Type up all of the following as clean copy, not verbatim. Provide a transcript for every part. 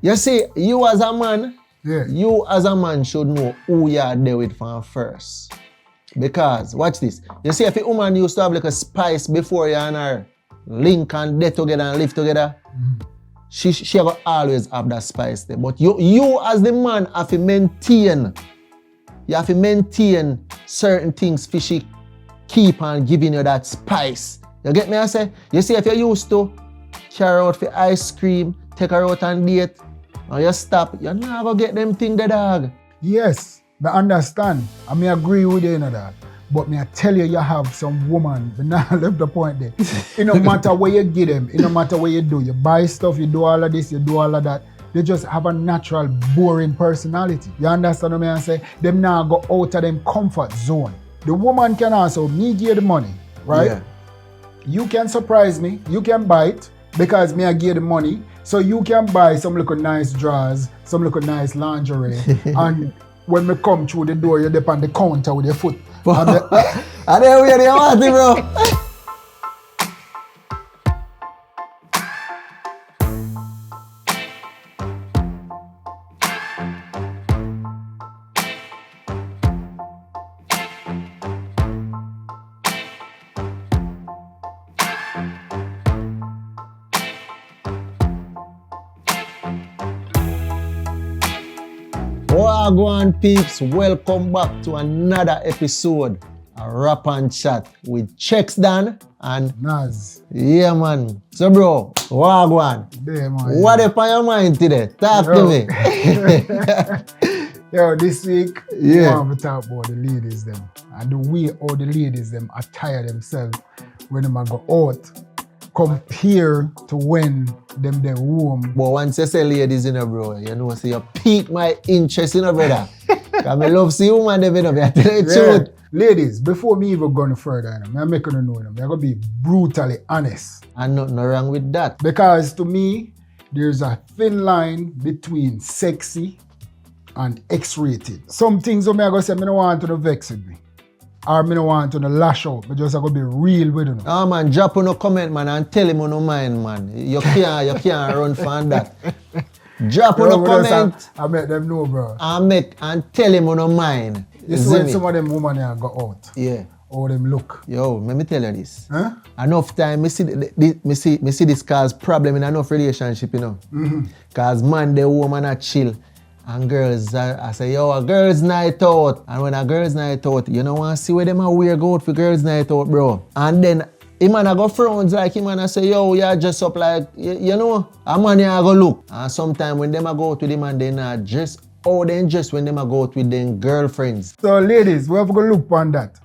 You see, you as a man, Yeah. you as a man should know who you are there with from first. Because, watch this. You see, if a woman used to have like a spice before you and her link and get together and live together, she will always have that spice there. But you as the man have to maintain. You have to maintain certain things for she keep on giving you that spice. You get me? I say? You see, if you used to carry out for ice cream, take her out on date, and you stop, you're not going to get them things there, dog. Yes, I understand. I may agree with you, that. But me I tell you, you have some woman, but now I left the point there. It no matter where you get them, it no matter what you do. You buy stuff, you do all of this, you do all of that. They just have a natural, boring personality. You understand what I say? Them now go out of them comfort zone. The woman can also, me give the money, right? Yeah. You can surprise me, you can buy it, because me I give the money. So you can buy some little nice drawers, some little nice lingerie, and when me come through the door, you're up on the counter with your foot. And then we are want it, bro. Wagwan peeps, welcome back to another episode of Rap and Chat with Checks Dan and Naz. Yeah, man. So, bro, Wagwan, There, man. what up on your mind today? Talk to me. Yo, this week, Yeah. we want to talk about the ladies them and the way all the ladies them attire themselves when they go out compared to when them they home. But once you say ladies, you know, bro, you know, so you pique my interest, you know, brother. Because I love see woman, them, you know, I tell you the truth. Ladies, before me even go no further, I'm making you know them. I'm going to be brutally honest. And nothing wrong with that. Because to me, there's a thin line between sexy and X-rated. Some things I'm going to say, I don't want to vex with me. Or I don't want to lash out, but just I'm going to be real with you. Oh man, drop on a comment, man, and tell him on no mind, man. You can't run from that. Drop on a comment. I make them know, bro. And tell him on no mind. You see when some of them women here go out. Yeah. How them look. Yo, let me tell you this. Huh? Enough time, me see this cause problem in enough relationship, you know. Cause man, the woman are chill. And girls, I say, yo, a girls' night out. And when a girls' night out, you know want to see where them a wear go out for girls' night out, bro. And then, him man a go frowns like him and I say, yo, you dress up like, you know, a man here go look. And sometimes when them a go out with them and they not dress, how they dress when them a go out with them girlfriends. So ladies, we have to look on that.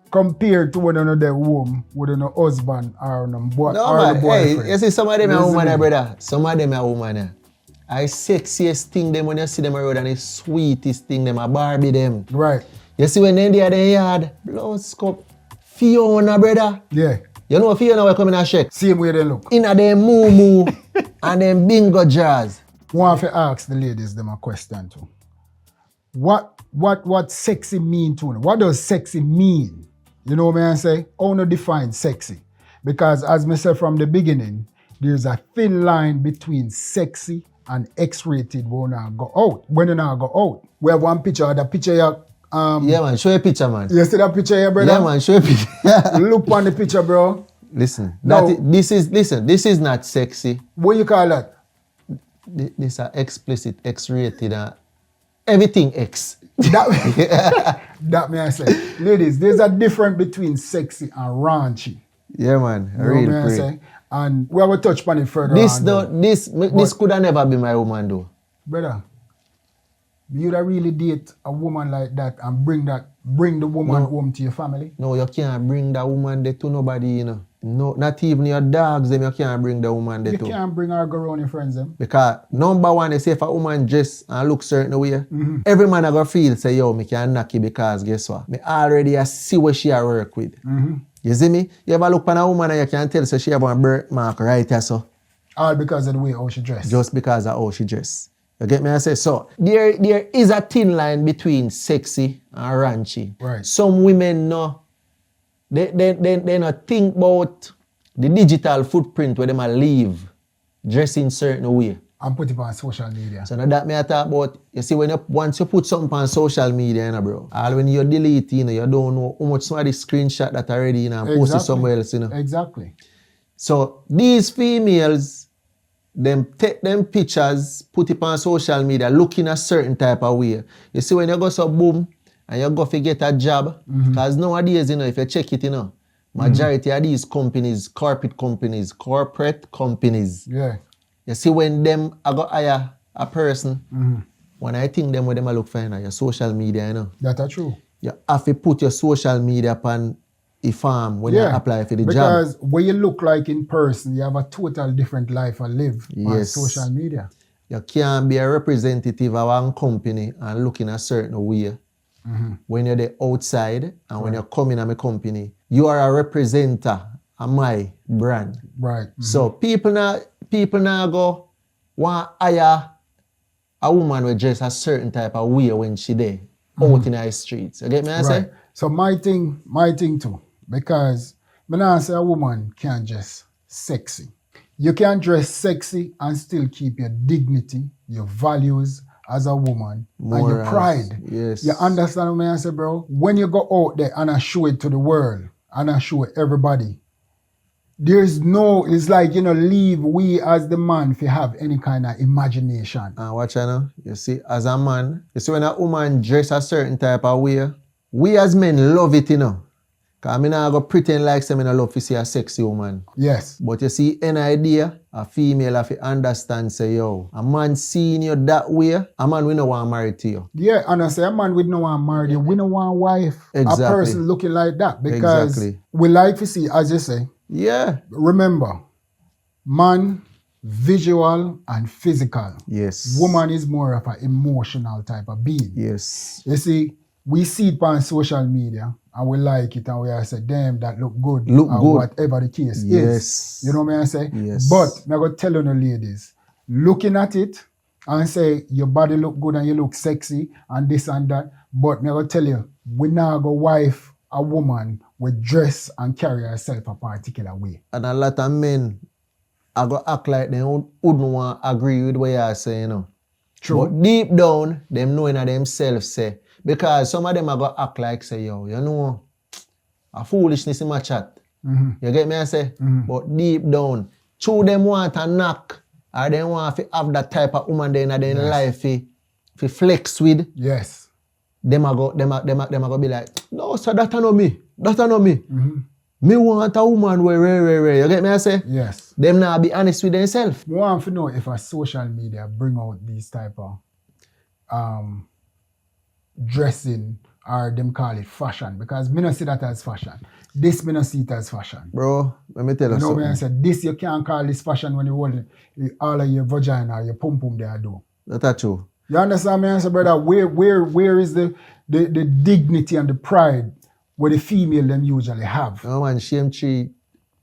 Compared to when they're home with a husband or a boy, No, or man, a boyfriend. hey, you see some of them are woman, brother. Some of them are woman. I sexiest thing them when you see them around and the sweetest thing them, a Barbie them. Right. You see when they in the yard, blood scope, Fiona, brother. Yeah. You know Fiona will come in a shake. Same way they look. In a them moo and them bingo jars. Want to ask the ladies them a question too. What sexy mean to them? What does sexy mean? You know what I say? How to define sexy? Because as I said from the beginning, there's a thin line between sexy and X-rated when I go out. When I go out. We have one picture, the picture here. Yeah, man, show a picture, man. You see that picture here, brother? Yeah, man, show a picture. Look on the picture, bro. Listen, No. this is not sexy. What you call that? This are explicit, X-rated, everything X. That may I say. Ladies, there's a difference between sexy and raunchy. Yeah, man, You know what I real say? And we will touch upon it further This on. this could have never been my woman, though. Brother, you'd really date a woman like that and bring the woman home to your family? No, you can't bring that woman there to nobody, you know. No, not even your dogs, them you can't bring the woman there You to. can't bring her go around your friends them. Because number one, they say if a woman dress and look certain way, every man I go feel say, yo, me can knock you because guess what? Me already I see what she a work with. You see me? You ever look at a woman and you can tell so she have a birthmark right here, so. All because of the way how she dressed. Just because of how she dress. You get me? I say so. There is a thin line between sexy and raunchy. Right. Some women know they not think about the digital footprint where they might leave dressing certain way. And put it on social media. So now that me I talk about, you see when once you put something on social media, you know, bro, all when you delete, you know, you don't know how much somebody screenshot that already, you know, and post it somewhere else, you know. Exactly. So these females, them take them pictures, put it on social media, looking a certain type of way. You see when you go so boom, and you go to get a job, because nowadays, you know, if you check it, you know, majority of these companies, corporate companies, Yeah. you see when them I go hire a person, when I think them what them I look for, you know, your social media, you know. That's true. You have to put your social media upon a farm when you apply for the job. Because what you look like in person, you have a total different life I live on Yes. social media. You can't be a representative of one company and looking a certain way. When you're the outside and when you're coming at my company, you are a representative of my brand. Right. So people now go want hire a woman with dress a certain type of way when she there out in the streets. You get me? I say? So my thing too, because when I say a woman can't dress sexy. You can dress sexy and still keep your dignity, your values as a woman, and your pride. Yes. You understand what I say, bro? When you go out there and I show it to the world, and I show everybody, there's no, it's like, you know, leave we as the man if you have any kind of imagination. And watch out now. You see, as a man, you see when a woman dress a certain type of way, we as men love it, you know. Because I not go pretend like I love to see a sexy woman. Yes. But you see, any idea, a female have to understand, say, yo, a man seeing you that way, a man we no want married to you. Yeah, and I say a man we no want married you, we no want wife. Exactly. A person looking like that. Because we like to see, as you say. Yeah. Remember, man, visual and physical. Yes. Woman is more of an emotional type of being. Yes. You see, we see it on social media and we like it and we say, damn, that look good. Look good. Whatever the case is. You know what I say? Yes. But I'm going to tell you, ladies, looking at it and say your body look good and you look sexy and this and that, but I'm going to tell you, we now go wife a woman with dress and carry herself a particular way. And a lot of men I go act like they wouldn't want to agree with what you're saying, you know. True. But deep down, them knowing of themselves say, because some of them are going to act like, say, yo, you know, a foolishness in my chat. You get me, I say? But deep down, true them want to knock, or they want to have that type of woman in their life to flex with. Yes. Them are go be like, no, so that not me. That not me. Me want a woman where rare. You get me, I say? Yes. Them now be honest with themselves. We want to know if a social media bring out these type of dressing, or them call it fashion, because me not see that as fashion. This me not see it as fashion. Bro, let me tell you something. You know what I said? This you can't call this fashion when you hold all of your vagina or your pum there do. That's true. You understand me, answer, brother? Where is the dignity and the pride where the female them usually have? No man, shame tree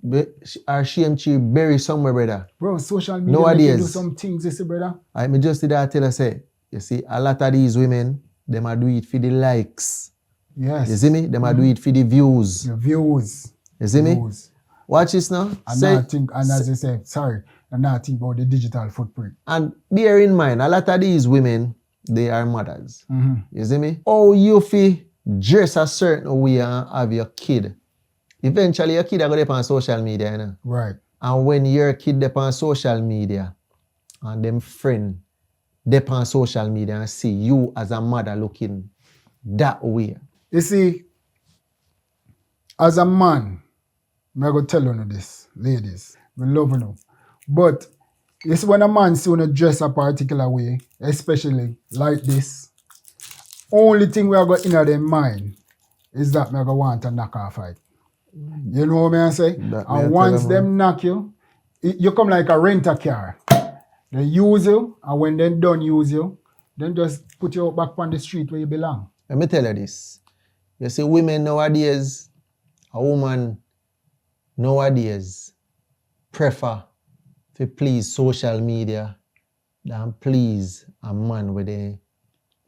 bury somewhere, brother. Bro, social media Nowadays, make you do some things, you see, brother. I just did that tell you, say, you see, a lot of these women, them are do it for the likes. Yes. You see me? Them are do it for the views. The views. You see me? Watch this now. And now think, and as I say, sorry, and now think about the digital footprint. And bear in mind, a lot of these women, they are mothers. You see me? Oh, you feel dress a certain way and have your kid. Eventually, your kid are going to on social media, you know? Right. And when your kid dey on social media, and them friend dey on social media and see you as a mother looking that way. You see, as a man, I'm going to tell you this, ladies, we love you. But you see, when a man see you dress a particular way, especially like this, only thing we are going in their mind is that we're going to want to knock off it. You know what I say? And once them knock you, you come like a rent-a-car. They use you, and when they done use you, then just put you back on the street where you belong. Let me tell you this. You see, women nowadays, a woman nowadays prefer to please social media than please a man where they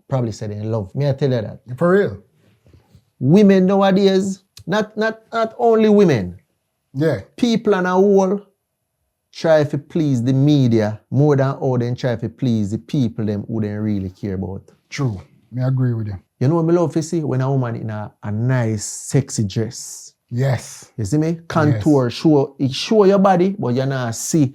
probably say they love. Me I tell you that. For real. Women nowadays, not only women. Yeah. People on a whole try to please the media more than how them try to please the people them who they really care about. True. Me agree with you. You know what me love to see? When a woman in a nice, sexy dress. Yes. You see me? Contour, show your body, but you not see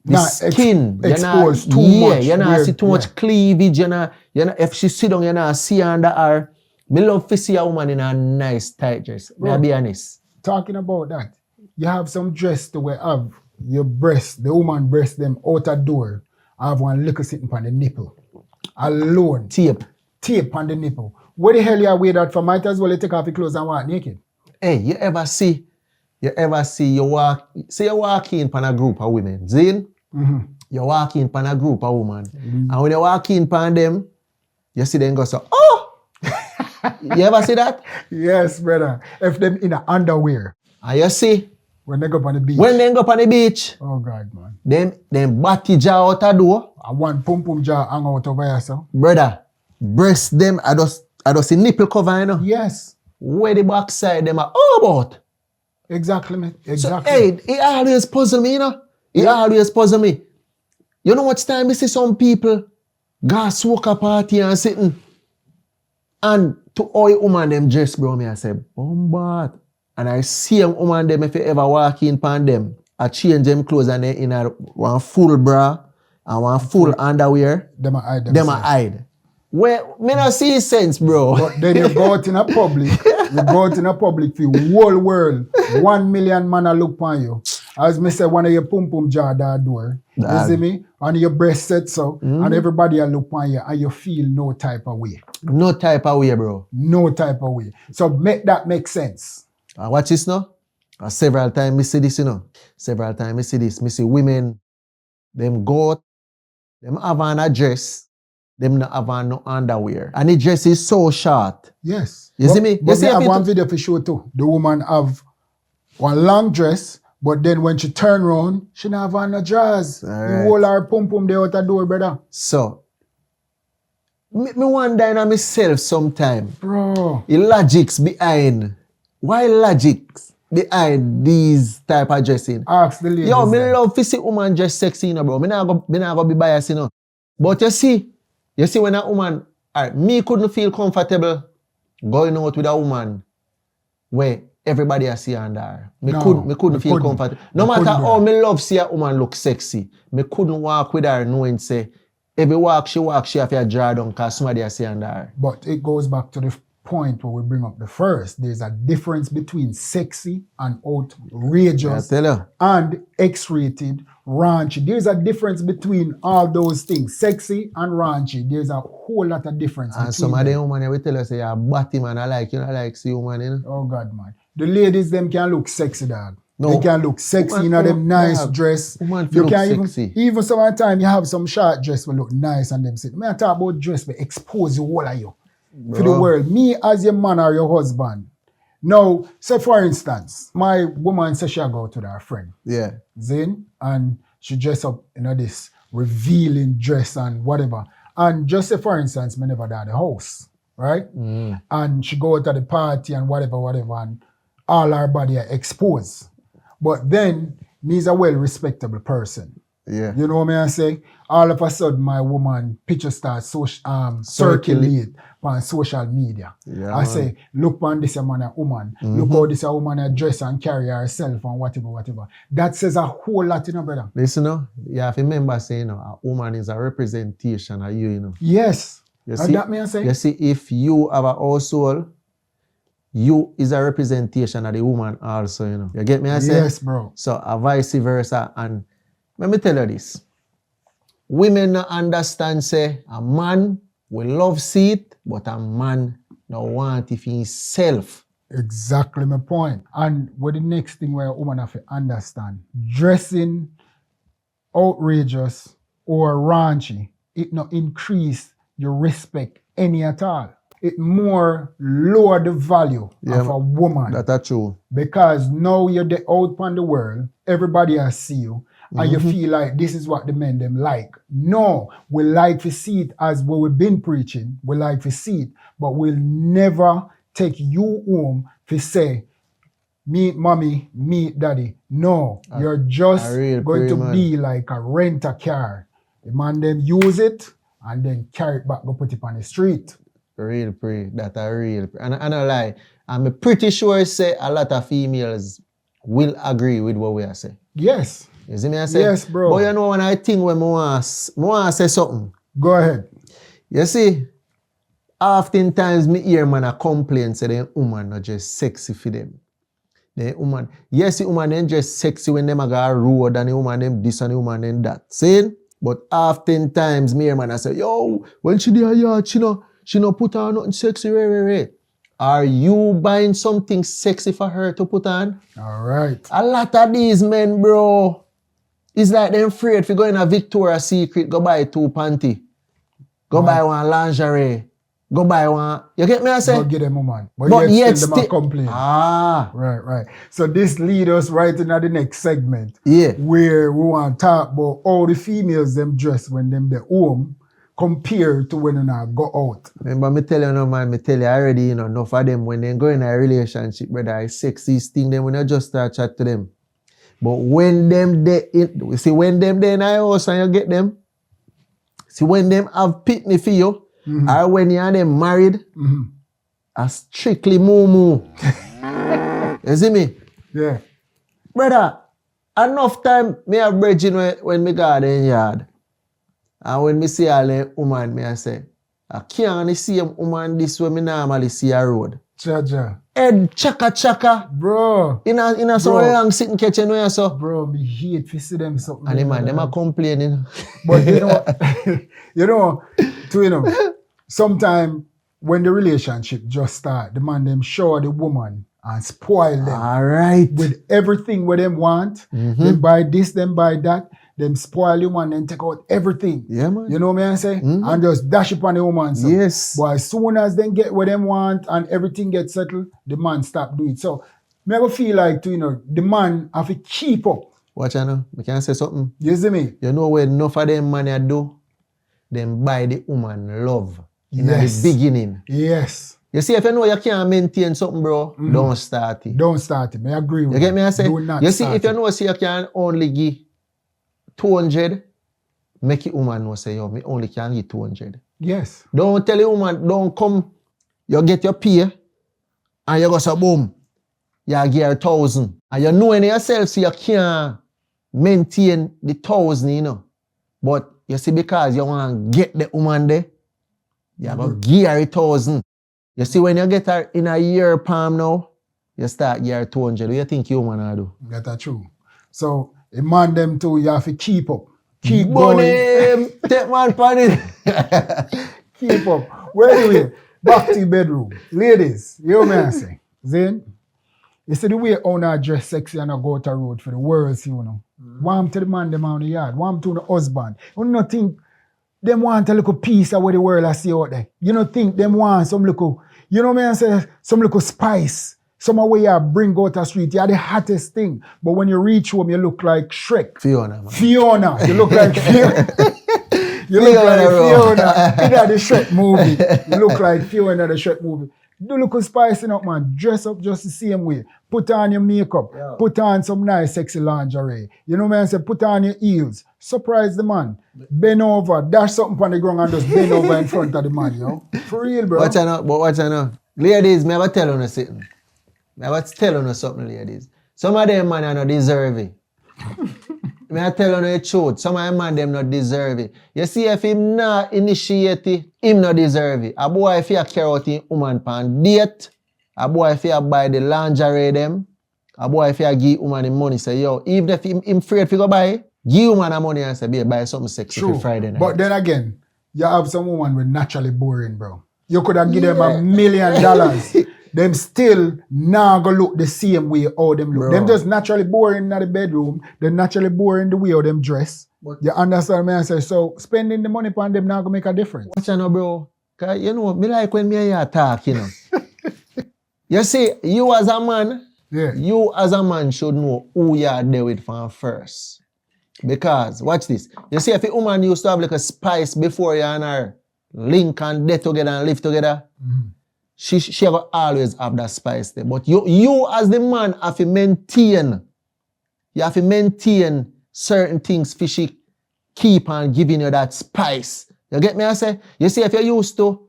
the Not skin. exposed too much. You not Weird, see too much cleavage. You not, if she sit down, you not see under her. Me love to see a woman in a nice tight dress. May I be honest? Talking about that, you have some dress to wear have your breast, the woman breast them out a door. I have one little sitting on the nipple. Alone. Tape on the nipple. Where the hell you wear that for? Might as well you take off your clothes and walk naked. Hey, you ever see you walk in on a group of women, Zin? Mm-hmm. You walk in on a group of women. Mm-hmm. And when you walk in on them, you see them go so, oh! You ever see that? Yes, brother. If them in a underwear. And you see? When they go up on the beach. When they go up on the beach. Oh God, man. Them body jaw out the door. And one pum jaw hang out over here, so. Brother, breast them, I just see nipple cover, you know? Yes. Where the backside them are all about. Exactly, man. Exactly. So, hey, it always puzzle me, you know? Always puzzle me. You know what time you see some people go smoke a party and sitting and to all woman them dress, bro, me I say, bombard. And I see them woman them if you ever walk in upon them, I change them clothes and they in a one full bra and one full underwear. Them a hide Them a hide. Well, me not see sense, bro. But then you go out in a public, for the whole world, 1 million man a look upon you. As me say, one of your pum jaw that door, you see me? And your breast set so, and everybody a look upon you and you feel no type of way. No type of way, bro. No type of way. So make that make sense. Watch this now. Several times I see this, you know. Several times I see this. I see women, them go out, them have on a dress, them not have on no underwear. And the dress is so short. Yes. You see me? But I have one video for sure too. The woman have one long dress, but then when she turn around, she not have on no drawers. Right. You hold her pum there out the door, brother. So, me wonder in myself sometime. Bro. The logics behind. Why logics behind these type of dressing? Ask the ladies. Yo, me love to see woman dress sexy, you know, bro. Me not go be biased, you know. But you see when a woman, me couldn't feel comfortable going out with a woman where everybody has see under her. Me couldn't feel comfortable. No matter how me love see a woman look sexy, me couldn't walk with her knowing say every walk she have to draw down because somebody has see under her. But it goes back to the point where we bring up the first. There's a difference between sexy and outrageous and X-rated, raunchy. There's a difference between all those things. Sexy and raunchy. There's a whole lot of difference. And some of the women will tell us say you're a batty man. I like see woman, you know. Oh God, man. The ladies them can look sexy, dog. No. They can look sexy, you know, them nice dress. Woman You look can sexy. even sometimes you have some short dress will look nice and them sit. Me I talk about dress but expose the whole of you. For the world. Me as your man or your husband. Now, say for instance, my woman says she'll go to her friend. Yeah. Zin, and she dress up, you know, this revealing dress and whatever. And just say for instance, me never at the house, right? And she go to the party and whatever, and all her body are exposed. But then, me's a well-respectable person. Yeah. You know what I say? All of a sudden, my woman picture starts circulate on social media. Yeah, I say, look on this man a woman. Look how this a woman a dress and carry herself and whatever. That says a whole lot, you know, brother. Listen, you have to remember saying, you know, a woman is a representation of you, you know. Yes. You and see, that me I say? You see, if you have a household, you is a representation of the woman also, you know. You get me I say? Yes, bro. So, vice versa. And let me tell you this. Women not understand, say, a man will love see it, but a man don't want it for himself. Exactly my point. And what the next thing where a woman have to understand, dressing outrageous or raunchy, it not increase your respect any at all. It more lower the value of a woman. That's true. Because now you're out on the world, everybody has see you, and you feel like this is what the men them like. No, we like to see it as what we've been preaching. We like to see it, but we'll never take you home to say, meet mommy, meet daddy. No, you're just real going to man. be like a rent-a-car. The man them use it and then carry it back, go put it on the street. Real pre, that a real pre. And I don't lie, I'm pretty sure say a lot of females will agree with what we are saying. Yes. You see me I say? Yes, bro. But you know when I think when I want to say something. Go ahead. You see, oftentimes me hear man a complain say the woman not just sexy for them. The woman, yes, the woman them just sexy when them a go road and the woman them this and the woman them that. See? But oftentimes me hear man I say, yo, when she there yard, she no put on nothing sexy, right. Are you buying something sexy for her to put on? All right. A lot of these men, bro, it's like them afraid if you go in a Victoria's Secret, go buy 2 panty. Go buy one lingerie. Go buy one. You get me I say? Go get them woman. But yet still them a complain. Right. So this leads us right into the next segment. Yeah. Where we want to talk about all the females them dress when them the home compared to when they go out. Remember me tell you no man, me tell you already, enough of them when they go in a relationship, brother, it's sexiest thing them when you just start chat to them. But when them they when them they in a house and you get them, see when them have pitney for you, or when you and them married, a strictly moo. You see me? Yeah. Brother, enough time me have bridging when me go in yard. And when me see all the woman, me I say, I can't see a woman this way me normally see a road. Cha. Head chaka. Bro. In a so long sitting kitchen where so. Bro, me hate to see them something. And the man, them are complaining. But sometimes when the relationship just start, the man them show the woman and spoil them. All right. With everything what them want. Them buy this, them buy that. Them spoil the woman and take out everything. Yeah, man. You know what I say? And just dash it on the woman. So. Yes. But as soon as they get what them want and everything gets settled, the man stop doing it. So, me ever feel like, the man have to keep up. Watch I know. I can say something. You see me? You know what enough of them man do? Them buy the woman love. In the beginning. Yes. You see, if you know you can't maintain something, bro, don't start it. Don't start it. I agree with you. You get me I say? Do not you see, start if you know you can only give 200, make the woman know say, yo, me only can give 200. Yes. Don't tell the woman, don't come, you get your pay, and you go say, boom, you give her 1,000. And you know in yourself, so you can't maintain the 1,000, But you see, because you want to get the woman there, you have to give her 1,000. You see, when you get her in a year palm now, you start give her 200. What do you think you want to do? That's true. So, a man them too, you have to keep up. Keep going. Take man pan it. Keep up. Well, anyway, back to your bedroom. Ladies, you know what I'm saying? Zane, you see the way owner dress sexy and I go to road for the world, Warm to the man them on the yard. Warm to the husband. You don't think them want a little piece of what the world I see out there. You don't think them want some little, you know what I'm saying? Some little spice. Some way you bring out the street, you're the hottest thing. But when you reach home, you look like Shrek. Fiona, man. Fiona. You look like Fiona. You look like Fiona in the Shrek movie. You look like Fiona in the Shrek movie. Do look spicing up, man. Dress up just the same way. Put on your makeup. Yeah. Put on some nice, sexy lingerie. You know what I'm saying? Put on your heels. Surprise the man. Bend over. Dash something on the ground and just bend over in front of the man, yo. For real, bro. Watch I know. Ladies, me ever tell you something. I was telling you something, ladies. Some of them man are not deserve it. I tell you the truth. Some of them man them not deserve it. You see, if him not initiate it, him not deserve it. A boy if he carry out him woman pan date, a boy if he buy the lingerie them, a boy if he give woman the money, say, yo, even if him afraid to go buy, give woman the money and say, babe, buy something sexy for Friday night. But then again, you have some woman with naturally boring, bro. You could have given them $1 million. Them still now go look the same way how them look. Bro. Them just naturally boring in the bedroom. They naturally boring the way how them dress. But you understand me? I say, so spending the money on them now gonna make a difference. Watch out, bro. Cause you know, me like when me and you talk, You see, you as a man should know who you are there with from first. Because, watch this. You see, if a woman used to have like a spice before you and her link and get together and live together, she will always have that spice there. But you as the man have to maintain. You have to maintain certain things for she keep on giving you that spice. You get me? I say, you see, if you used to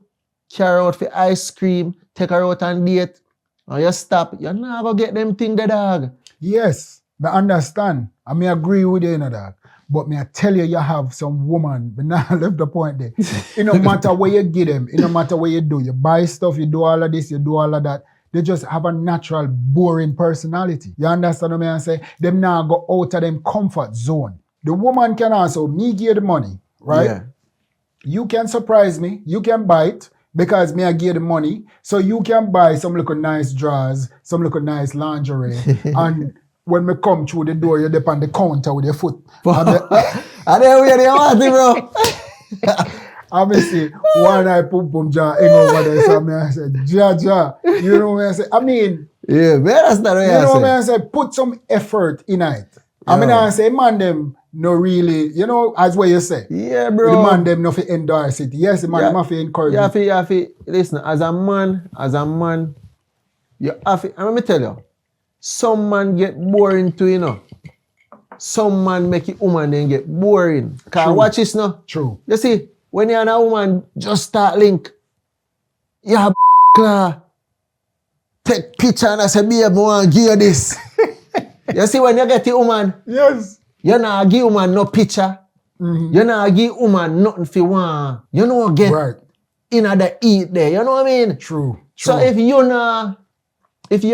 carry out for ice cream, take her out on date, and you stop, you're not going to get them thing, the dog. Yes, I understand. I may agree with you, dog. But me I tell you, you have some woman, but now I left the point there. It no matter where you get them, it no matter what you do. You buy stuff, you do all of this, you do all of that. They just have a natural, boring personality. You understand what I say? Them now go out of them comfort zone. The woman can also, me give the money, right? Yeah. You can surprise me, you can buy it, because me I give the money, so you can buy some little nice drawers, some little nice lingerie, and when me come through the door, you're on the counter with your foot. And then where you want it, bro? I may say, one eye pum jar hang over there, so I say, ja, you know what I say? I mean, yeah, man, that's not what you know what I say? Put some effort in it. I mean, I say, man, them no really, you know, as what you say. Yeah, bro. The man them no fi endorse it. Yes, the man them have to encourage it. You have to, listen, as a man, you have to, and let me tell you, some man get boring too, you know. Some man make it woman then get boring. Cause watch this now. True. You see, when you're a woman, just start link. You have take picture and I say, babe, I want to give you this. You see, when you get the woman, yes, you not give woman no picture. Mm-hmm. You not give woman nothing for one. You know get right. In the eat there. You know what I mean? True. So if you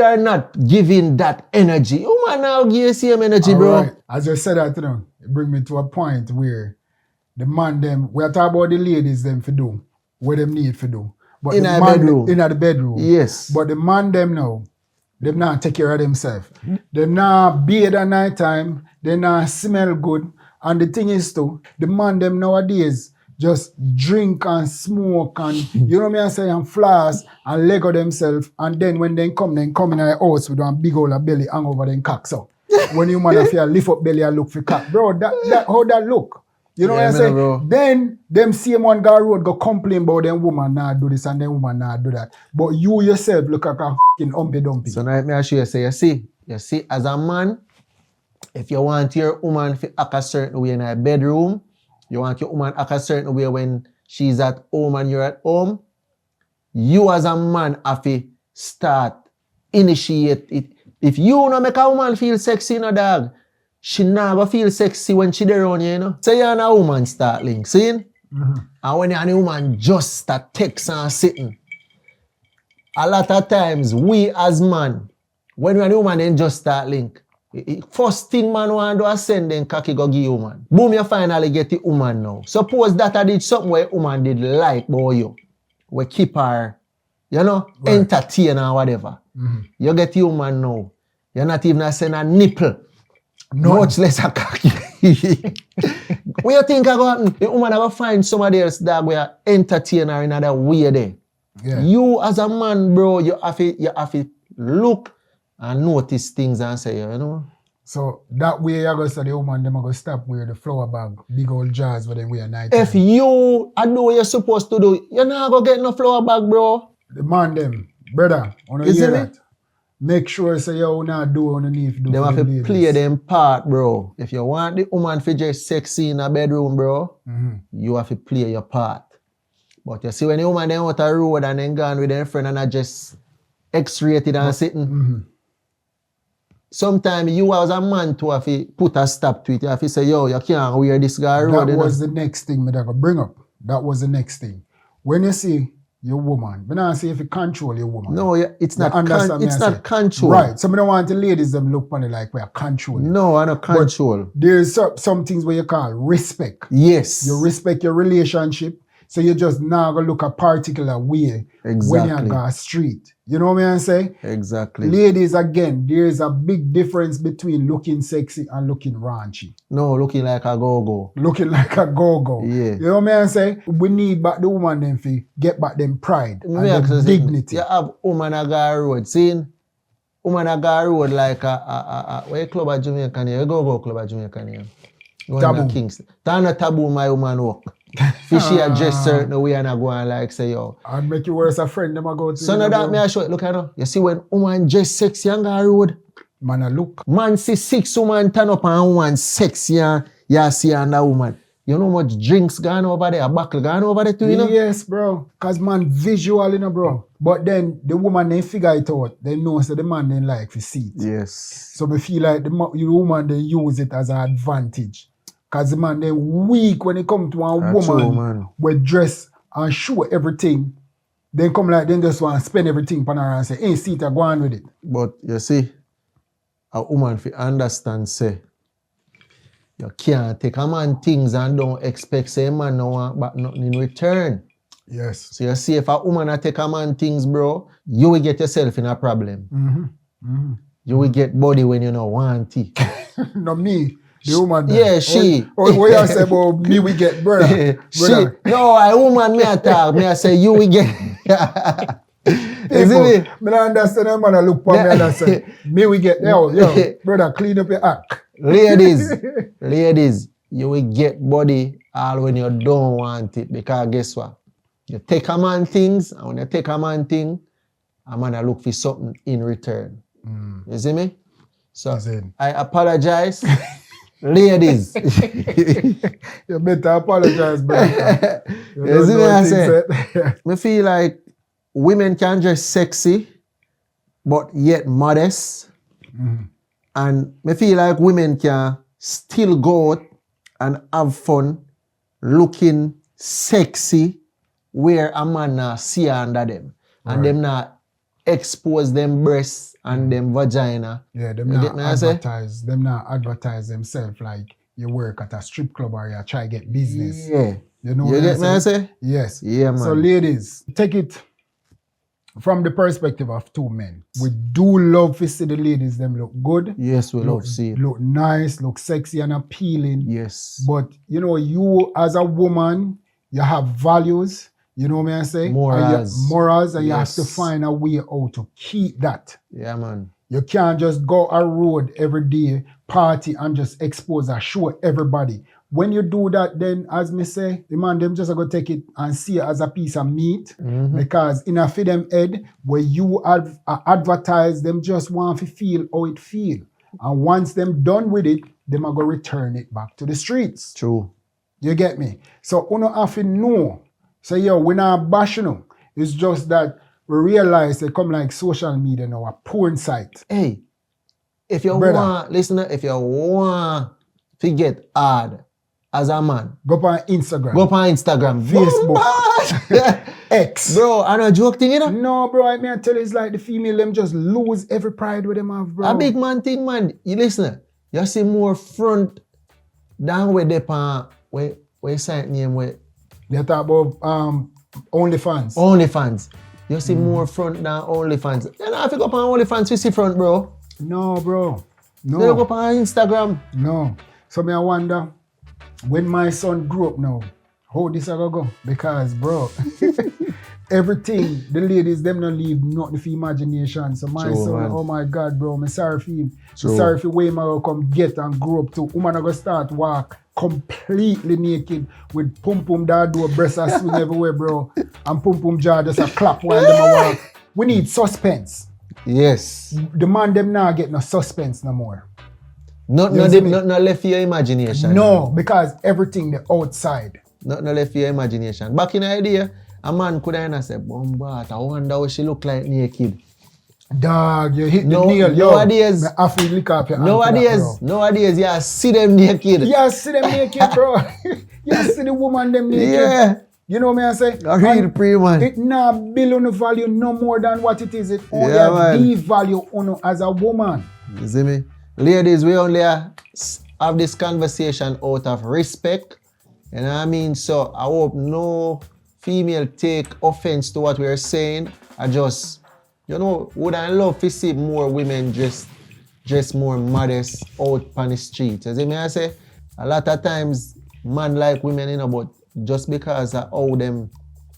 are not giving that energy, woman now give you the same energy, all bro. Right. As you said that, you know, it bring me to a point where the man them, we are talking about the ladies them for do, what them need for do. But in the a man, bedroom. In the bedroom. Yes. But the man them now, them not take care of themselves. They not bathe at night time. They not smell good. And the thing is too, the man them nowadays just drink and smoke and you know me I say and floss and Lego themselves. And then when they come in the house with one big old belly hang over them cock. So when you man feel lift up belly and look for cock, bro, that how that look. You know what I say? Bro. Then them same one guy road go complain about them woman not do this and them woman not do that. But you yourself look like a fucking humpy dumpy. So now let me ask you, you see, as a man, if you want your woman to act a certain way in a bedroom, you want your woman to act a certain way when she's at home and you're at home, you as a man have to start, initiate it. If you don't make a woman feel sexy, no dog, she never feel sexy when she there around you, you know. So you and a woman start link, see? Mm-hmm. And when you and a woman just start text and sitting, a lot of times we as man, when we and a woman then just start link, first thing man want to do is send them cocky go give you man. Boom, you finally get the woman now. Suppose that I did something where woman did like about you. We keep her, you know, right. Entertain or whatever. Mm-hmm. You get the woman now. You're not even send a nipple. No. Much less a cocky. What you think I go happen? The woman will find somebody else that will entertain her in another way there. Yeah. You as a man, bro, you have to look and notice things and say, you know. So that way you're going to say the woman, them are going to stop wear the flower bag, big old jars where they wear night time. If you I know what you're supposed to do, you're not going to get no flower bag, bro. The man them, brother, on a hear that. Make sure say you not do underneath. They have to play them part, bro. If you want the woman to just sexy in a bedroom, bro, you have to play your part. But you see when the woman then out a road and then gone with their friend and I just X-rated and sitting. Mm-hmm. Sometimes you as a man to have to put a stop to it. You have to say, yo, you can't wear this guy road. That was the next thing that I could bring up. That was the next thing. When you see your woman, but now say if you control your woman. No, it's not control. Right. Some don't want the ladies them look on it like we are controlling. No, I don't control. But there's some things where you call respect. Yes. You respect your relationship. So you just now go look a particular way when you go street. You know what I'm saying? Exactly. Ladies, again, there's a big difference between looking sexy and looking raunchy. No, looking like a go-go. Looking like a go-go. Yeah. You know what I'm saying? We need back the woman them to get back them pride and them dignity. You have woman a go road, seeing? Woman a go road like where you club at Jamaica here? You go club at Jamaica here. Taboo. Kingston. That's not taboo my woman walk. Fishy a dress certain way and I go and like say, yo. I'd make you worse a friend, them I go to. So now that me I show it, look at her. You see when woman dress sexy on the road, Man, I look. man see 6 woman turn up and woman sexy and you see on that woman. You know how much drinks gone over there, a buckle gone over there too, you know? Yes, bro. Cause man visual, you know, bro. But then the woman they figure it out. They know so the man then like to see it. Yes. So we feel like the woman they use it as an advantage. Cause the man they weak when it come to a That's woman true, man. with dress and show everything. Then come like then just want to spend everything upon her and say, hey, see it, go on with it. But you see, a woman fi understand say, you can't take a man things and don't expect say a man no want back nothing in return. Yes. So you see, if a woman a take a man things, bro, you will get yourself in a problem. You will get body when you don't want it. Not me. The woman. Yeah, she. What you say about me we get, brother? She. No, a woman me a talk. Me a say you will get. You see me? Me not understand that man. I look for me and I say, me we get. Yo, brother, clean up your act. Ladies, you will get body all when you don't want it. Because guess what? You take a man things, and when you take a man thing, a man a look for something in return. You see me? So I apologize. Ladies. You better apologize, brother. You see me? I say, me feel like women can dress sexy, but yet modest. And me feel like women can still go out and have fun looking sexy where a man not see under them. And them not expose them breasts and them vagina. Yeah, them not advertise. Them not advertise themselves like you work at a strip club or you try to get business. Yeah. You know You get me I say? Yes. Yeah, man. So ladies, take it from the perspective of two men. We do love to see the ladies them look good. Yes, we love to see it. Look nice, look sexy and appealing. Yes. But you know, you as a woman, you have values. You know what I say? Morals. And you have to find a way how to keep that. Yeah, man. You can't just go a road every day, party, and just expose and show everybody. When you do that, then, as me say, the man them just go take it and see it as a piece of meat. Because in a for them head, where you advertise, them just want to feel how it feel. And once them done with it, them are going to return it back to the streets. True. You get me? So, you know, have to know. So, yo, we're not bashing them. It's just that we realize they come like social media now, a porn site. Hey, if you want, listen, if you want to get hard as a man, go on Instagram. Facebook. X. Bro, I know joke thing, you know? No, bro, I mean, tell you, it's like the female, them just lose every pride with them have, bro. A big man thing, man. You listen, you see more front than where they pan, where you say name where. They talk about OnlyFans. OnlyFans. You see more front than OnlyFans. You know, if you go on OnlyFans, you see front, bro. No, bro. No. You go on Instagram. No. So me I wonder, when my son grew up now, how this I go? Because, bro, everything, the ladies, them don't leave nothing for imagination. So my son, man. Oh my God, bro, I'm sorry for him. Sorry for where I come get and grow up to. Woman I go start walk completely naked with pum-pum that do a breast and swing everywhere, bro. And pum-pum jaw just a clap while them walk. We need suspense. Yes. The man them now get no suspense no more. Not left for your imagination. No, because everything the outside. Not left for your imagination. Back in the idea, a man could have said, Bombat, I wonder how she look like naked. Dog, you hit the nail. Nowadays, nowadays, yeah, see them naked. Yeah, see them naked, bro. Yeah, see the woman them naked. Yeah. You know what I say? I real pre, man. It not build on the value no more than what it is. It only devalue on as a woman. You see me? Ladies, we only have this conversation out of respect. You know what I mean? So I hope no female take offense to what we're saying. I just, you know, would I love to see more women dress more modest out on the street. You see me? I say, a lot of times, man like women, you know, but just because of how them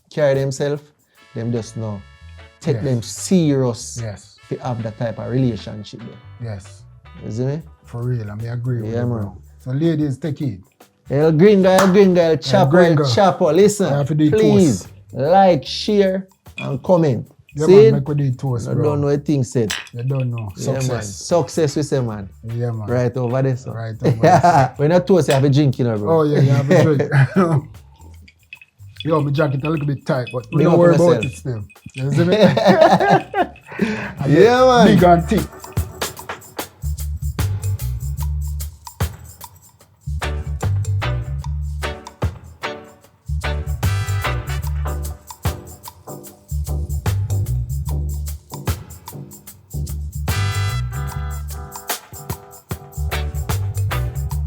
carry themselves, them just know. Take them serious to have that type of relationship. Yes. You see me? For real, I agree with you, man. bro. So ladies, take it. El gringo, el chapo, el gringo. chapo. You Listen, have to do please toast. like, share, and comment. Yeah, See? man, make we do it toast, I bro. don't know what things said. You don't know. Yeah, man. Success. Success we say, man. Yeah, man. Right over there, so. Right over there. When you toast, you have a drink, you know, bro. Oh, yeah, you have a drink. Yo, my jacket a little bit tight, but we Big don't up worry on about myself. it still. You see me? Yeah, man. Big and thick.